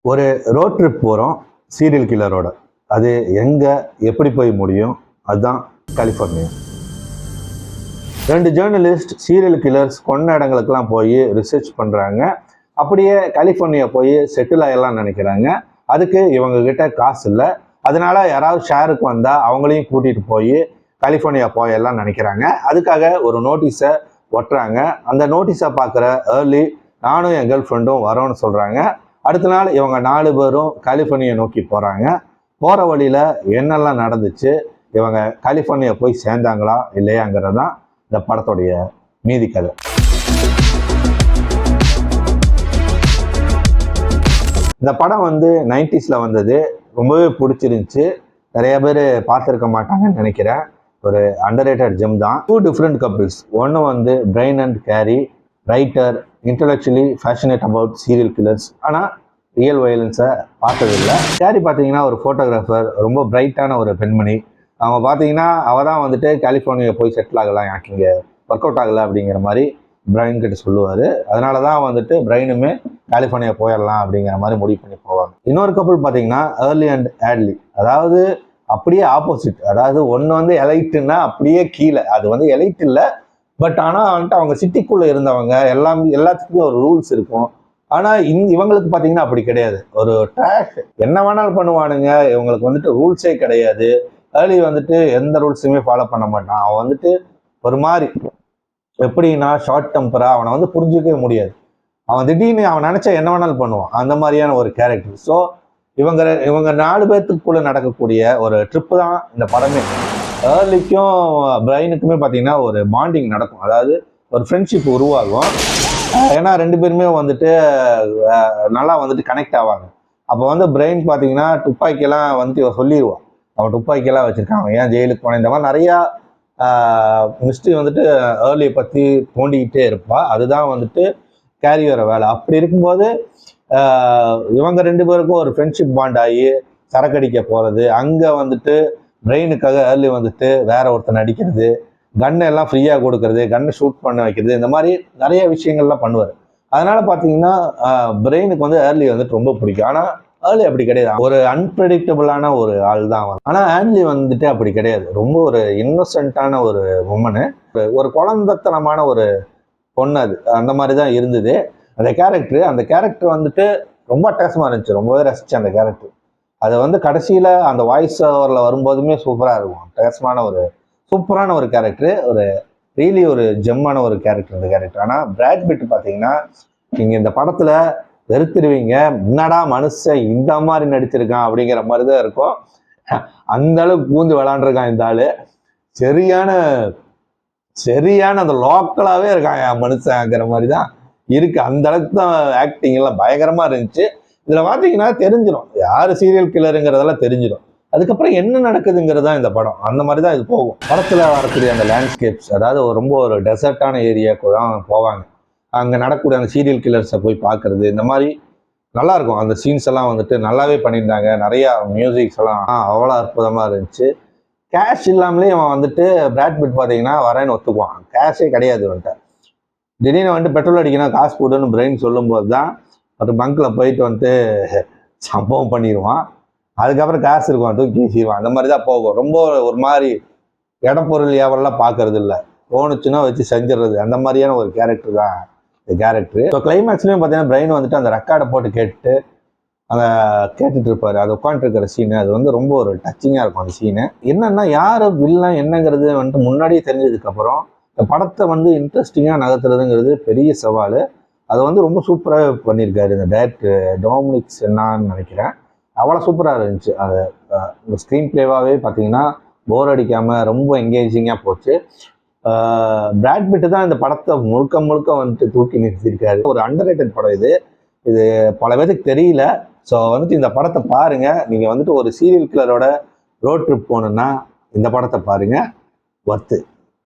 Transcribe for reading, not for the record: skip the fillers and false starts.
ஒரு road trip போகிறோம் serial கில்லரோட. அது எங்கே எப்படி போய் முடியும்? அதுதான் கலிஃபோர்னியா. 2 ஜேர்னலிஸ்ட் சீரியல் கில்லர்ஸ் கொண்ட இடங்களுக்கெல்லாம் போய் ரிசர்ச் பண்ணுறாங்க. அப்படியே கலிஃபோர்னியா போய் செட்டில் ஆகிடலாம் நினைக்கிறாங்க. அதுக்கு இவங்க கிட்ட காசு இல்லை. அதனால யாராவது ஷேருக்கு வந்தால் அவங்களையும் கூட்டிகிட்டு போய் கலிஃபோர்னியா போயெல்லாம் நினைக்கிறாங்க. அதுக்காக ஒரு நோட்டீஸை ஒட்டுறாங்க. அந்த நோட்டீஸை பார்க்குற ஏர்லி நானும் என் கேர்ள் ஃப்ரெண்டும் வரோன்னு சொல்கிறாங்க. அடுத்த நாள் இவங்க 4 பேரும் கலிஃபோர்னியா நோக்கி போகிறாங்க. போகிற வழியில் என்னெல்லாம் நடந்துச்சு, இவங்க கலிஃபோர்னியா போய் சேர்ந்தாங்களா இல்லையாங்கிறது தான் இந்த படத்துடைய மீதி கதை. இந்த படம் 90s வந்தது. ரொம்பவே பிடிச்சிருந்துச்சு. நிறைய பேர் பார்த்துருக்க மாட்டாங்கன்னு நினைக்கிறேன். ஒரு அண்டர்ரேட்டட் ஜெம் தான். 2 டிஃப்ரெண்ட் கப்பிள்ஸ். ஒன்று Brian and Carrie, writer, intellectually passionate about serial killers, ஆனால் ரியல் வயலன்ஸை பார்த்ததில்லை. கேரி பார்த்தீங்கன்னா ஒரு ஃபோட்டோகிராஃபர், ரொம்ப பிரைட்டான ஒரு பெண்மணி. அவங்க பார்த்தீங்கன்னா அவள் தான் கலிஃபோர்னியா போய் செட்டில் ஆகலாம், எனக்கு இங்கே ஒர்க் அவுட் ஆகலை அப்படிங்கிற மாதிரி பிரைன் கிட்ட சொல்லுவார். அதனால தான் பிரைனுமே கலிஃபோர்னியா போயிடலாம் அப்படிங்கிற மாதிரி முடிவு பண்ணி போவாங்க. இன்னொரு கப்பல் பார்த்தீங்கன்னா ஏர்லி அண்ட் ஆட்லி, அதாவது அப்படியே ஆப்போசிட். அதாவது ஒன்று எலைட்டுன்னா அப்படியே கீழே, அது எலைட் இல்லை, பட் ஆனால் அவங்க சிட்டிக்குள்ளே இருந்தவங்க எல்லாத்துக்குமே ஒரு ரூல்ஸ் இருக்கும். ஆனால் இவங்களுக்கு பார்த்தீங்கன்னா அப்படி கிடையாது. ஒரு ட்ராஷ் என்ன வேணாலும் பண்ணுவானுங்க. இவங்களுக்கு ரூல்ஸே கிடையாது. ஏர்லி எந்த ரூல்ஸுமே ஃபாலோ பண்ண மாட்டான். அவன் ஒரு மாதிரி எப்படின்னா ஷார்ட் டெம்பரா, அவனை புரிஞ்சிக்கவே முடியாது. அவன் திடீர்னு அவன் நினைச்சா என்ன வேணாலும் பண்ணுவான். அந்த மாதிரியான ஒரு கேரக்டர். ஸோ இவங்க 4 பேர்த்துக்குள்ள நடக்கக்கூடிய ஒரு ட்ரிப்பு தான் இந்த படமே. ஏர்லிக்கும் பிரைனுக்குமே பார்த்தீங்கன்னா ஒரு பாண்டிங் நடக்கும். அதாவது ஒரு ஃப்ரெண்ட்ஷிப் உருவாகும். ஏன்னா 2 பேருமே நல்லா கனெக்ட் ஆவாங்க. அப்போ பிரெயின் பார்த்தீங்கன்னா துப்பாக்கியெல்லாம் இவன் சொல்லிடுவான். அவன் துப்பாக்கியெல்லாம் வச்சுருக்கான், ஏன் ஜெயிலுக்கு போனேன், இந்த மாதிரி நிறையா மிஸ்ட்ரி ஏர்லியை பற்றி தோண்டிக்கிட்டே இருப்பா. அதுதான் கேரியோட வேலை. அப்படி இருக்கும்போது இவங்க 2 பேருக்கும் ஒரு ஃப்ரெண்ட்ஷிப் பாண்ட் ஆகி சரக்கடிக்க போகிறது, அங்கே பிரெயினுக்காக ஏர்லி வேற ஒருத்தன் அடிக்கிறது, கன்னை எல்லாம் ஃப்ரீயாக கொடுக்கறது, கன்னை ஷூட் பண்ண வைக்கிறது, இந்த மாதிரி நிறைய விஷயங்கள்லாம் பண்ணுவார். அதனால பார்த்தீங்கன்னா பிரெயினுக்கு ஏர்லி ரொம்ப பிடிக்கும். ஆனால் ஏர்லி அப்படி கிடையாது. ஒரு அன்பிரடிக்டபிளான ஒரு ஆள் தான். ஆனால் ஆன்லி அப்படி கிடையாது. ரொம்ப ஒரு இன்னோசென்ட்டான ஒரு உமனு, ஒரு குழந்தைத்தனமான ஒரு பொண்ணு. அது அந்த மாதிரி தான் இருந்தது அந்த கேரக்டர். ரொம்ப அட்டகாசமாக இருந்துச்சு. ரொம்பவே ரசித்தேன் அந்த கேரக்டர். அது கடைசியில் அந்த வாய்ஸ் ஓவரில் வரும்போதுமே சூப்பராக இருக்கும். அட்டகாசமான ஒரு சூப்பரான ஒரு கேரக்டர், ஒரு ரியலி ஒரு ஜெம்மான ஒரு கேரக்டர் இந்த கேரக்டர். ஆனால் பிராட் பிட் பார்த்தீங்கன்னா நீங்கள் இந்த படத்தில் வெறுத்துருவீங்க. முன்னாடா மனுஷன் இந்த மாதிரி நடிச்சிருக்கான் அப்படிங்கிற மாதிரி தான் இருக்கும். அந்த அளவுக்கு பூந்து விளாண்டுருக்கான் இந்த ஆள். சரியான அந்த லோக்கலாகவே இருக்கான் என் மனுஷங்கிற மாதிரி தான் இருக்குது. அந்த அளவுக்கு தான் ஆக்டிங் எல்லாம் பயங்கரமாக இருந்துச்சு. இதில் பார்த்தீங்கன்னா தெரிஞ்சிடும் யார் சீரியல் கில்லருங்கிறதெல்லாம் தெரிஞ்சிடும். அதுக்கப்புறம் என்ன நடக்குதுங்கிறது தான் இந்த படம். அந்த மாதிரி தான் இது போகும். படத்தில் வரக்கூடிய அந்த லேண்ட்ஸ்கேப்ஸ், அதாவது ரொம்ப ஒரு டெசர்ட்டான ஏரியாவுக்கு தான் போவாங்க. அங்கே நடக்கக்கூடிய அந்த சீரியல் கில்லர்ஸை போய் பார்க்குறது, இந்த மாதிரி நல்லாயிருக்கும். அந்த சீன்ஸ் எல்லாம் நல்லாவே பண்ணியிருந்தாங்க. நிறையா மியூசிக்ஸ் எல்லாம் அவ்வளோ அற்புதமாக இருந்துச்சு. கேஷ் இல்லாமலே அவன் பிராட் பிட் பார்த்தீங்கன்னா வரேன்னு ஒத்துக்குவான். கேஷே கிடையாது. திடீர்னு பெட்ரோல் அடிக்கணும், காசு போடுன்னு பிரெயின் சொல்லும்போது தான் ஒரு பங்கில் போயிட்டு சம்பவம் பண்ணிடுவான். அதுக்கப்புறம் காசு இருக்கும், தூக்கி வீசிடுவான். அந்த மாதிரி தான் போகும். ரொம்ப ஒரு மாதிரி இடப்பொருள் வியாபாரம்லாம் பார்க்கறது இல்லை, தோணுச்சுன்னா வச்சு செஞ்சிடறது. அந்த மாதிரியான ஒரு கேரக்டர் தான் இந்த கேரக்டர். ஸோ கிளைமேக்ஸ்லேயும் பார்த்தீங்கன்னா பிரெயின் அந்த ரெக்கார்டை போட்டு கேட்டுட்டு இருப்பாரு. அது உட்காந்துருக்கிற சீனு, அது ரொம்ப ஒரு டச்சிங்காக இருக்கும். அந்த சீனு என்னன்னா யார் வில்லன் என்னங்கிறது முன்னாடியே தெரிஞ்சதுக்கப்புறம் இந்த படத்தை இன்ட்ரெஸ்டிங்காக நகர்த்துறதுங்கிறது பெரிய சவால். அது ரொம்ப சூப்பராக பண்ணியிருக்காரு இந்த டைரக்டர் டொமினிக் சென்னான்னு நினைக்கிறேன். அவ்வளோ சூப்பராக இருந்துச்சு. அது இந்த ஸ்க்ரீன் பிளேவாகவே பார்த்தீங்கன்னா போர் அடிக்காமல் ரொம்ப என்கேஜிங்காக போச்சு. பிராட் பிட் தான் இந்த படத்தை முழுக்க தூக்கி நிறுத்தியிருக்காரு. ஒரு அண்டர்ரேட்டட் படம் இது பல பேருக்கு தெரியல. ஸோ இந்த படத்தை பாருங்கள். நீங்கள் ஒரு சீரியல் கில்லரோட ரோட் ட்ரிப் போகணுன்னா இந்த படத்தை பாருங்கள், ஒர்த்து.